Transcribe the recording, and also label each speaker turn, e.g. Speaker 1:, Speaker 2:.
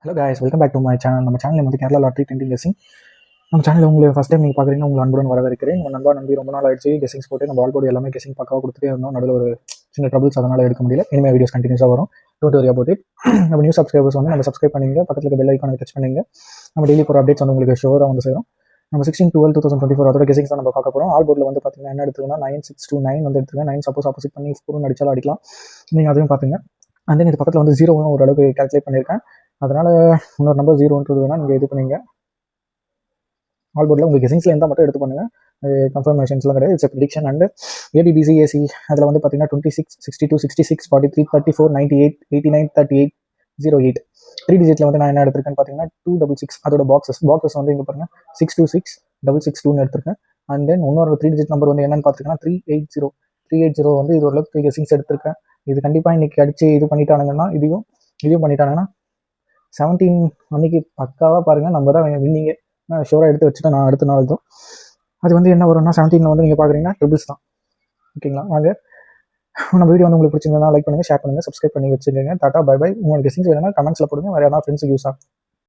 Speaker 1: Hello guys, welcome back to my channel. நம்ம channel வந்து Kerala lottery trending guessing. நம்ம channel உங்களுக்கு ஃபஸ்ட் டைம் நீங்கள் பார்க்குறீங்கன்னா உங்களை அன்புடன் வரவேற்கிறேன். உங்கள் நம்பி ரொம்ப நாள் ஆயிடுச்சு கெஸிங்ஸ் போட்டு நம்ம ஆல் போர்டு எல்லாமே கெஸிங் பக்காவாக கொடுத்துட்டே இருந்தோம். நடுவில் ஒரு சின்ன ட்ரபிள்ஸ், அதனால் எடுக்க முடியல. இனிமேல் வீடியோஸ் கண்டினியூஸாக வரும். Don't worry about it. நம்ம நியூ சப்ஸ்கிரைபர்ஸ் வந்து நம்ம சப்ஸ்கிரைப் பண்ணிங்க, பக்கத்தில் பெல் ஐக்கானை டச் பண்ணிங்க. நம்ம டெய்லி ஒரு அப்டேட்ஸ் வந்து உங்களுக்கு ஷோராக வந்து சேரும். நம்ம 16/12/2024 அதோட கெஸிங்ஸ் தான் நம்ம பார்க்க போகிறோம். ஆல் போர்டில் வந்து பார்த்தீங்கன்னா என்ன எடுத்துக்கோன்னா 9629 வந்து எடுத்துக்கோங்க. 9 சப்போஸ் ஆப்போசிட் பண்ணி 4 அடிச்சாலும் அடிக்கலாம். நீங்கள் அதையும் பார்த்துங்க. அண்ட் தென் இது பக்கத்தில் வந்து 0 ஓரளவுக்கு கால்குலேட் பண்ணியிருக்கேன். அதனால் இன்னொரு நம்பர் 0ன்றது வேணால் நீங்கள் இது பண்ணுங்க. ஆல் போர்டில் உங்கள் கெஸிங்ஸில் இருந்தால் மட்டும் எடுத்து பண்ணுங்கள். கன்ஃபர்மேஷன்ஸ்லாம் கிடையாது. It's prediction. And ABBC AC அதில் வந்து பார்த்தீங்கன்னா 26, 62, 66, 43, 34, 98, 89, 38, 08 3 டிஜிட்டில் வந்து நான் என்ன எடுத்திருக்கேன்னு பார்த்தீங்கன்னா 266. அதோட பாக்ஸஸ் வந்து இங்கே பாருங்கள் 626 662 எடுத்திருக்கேன். அண்ட் தென் இன்னொரு 3 டிஜிட் நம்பர் வந்து என்னென்னு பார்த்துருக்கேன்னா 380 வந்து இது ஓரளவுக்கு கெஸிங்ஸ் எடுத்திருக்கேன். இது கண்டிப்பாக இன்றைக்கி அடித்து இது பண்ணிட்டானுங்கன்னா இதையும் பண்ணிட்டானுங்கன்னா 17 அன்றைக்கி பக்காவாக பாருங்கள், நம்ம தான் வின்னிங்க. நான் ஷோராக எடுத்து வச்சுட்டு நான் அடுத்த நாள் தான் அது வந்து என்ன வரும்னா 17 வந்து நீங்கள் பார்க்குறீங்கன்னா ட்ரிபிள்ஸ் தான். ஓகேங்களா? வாங்க, நம்ம வீடியோ வந்து உங்களுக்கு பிடிச்சிருந்தா லைக் பண்ணுங்கள், ஷேர் பண்ணுங்கள், சப்ஸ்கிரைப் பண்ணி வச்சுருங்க. Tata bye bye. உங்களுக்கு கெஸிங்ஸ் வேணும்னா கமெண்ட்ஸில் போடுங்க. வேறு யாரா ஃப்ரெண்ட்ஸுக்கு யூஸ் ஆகும்.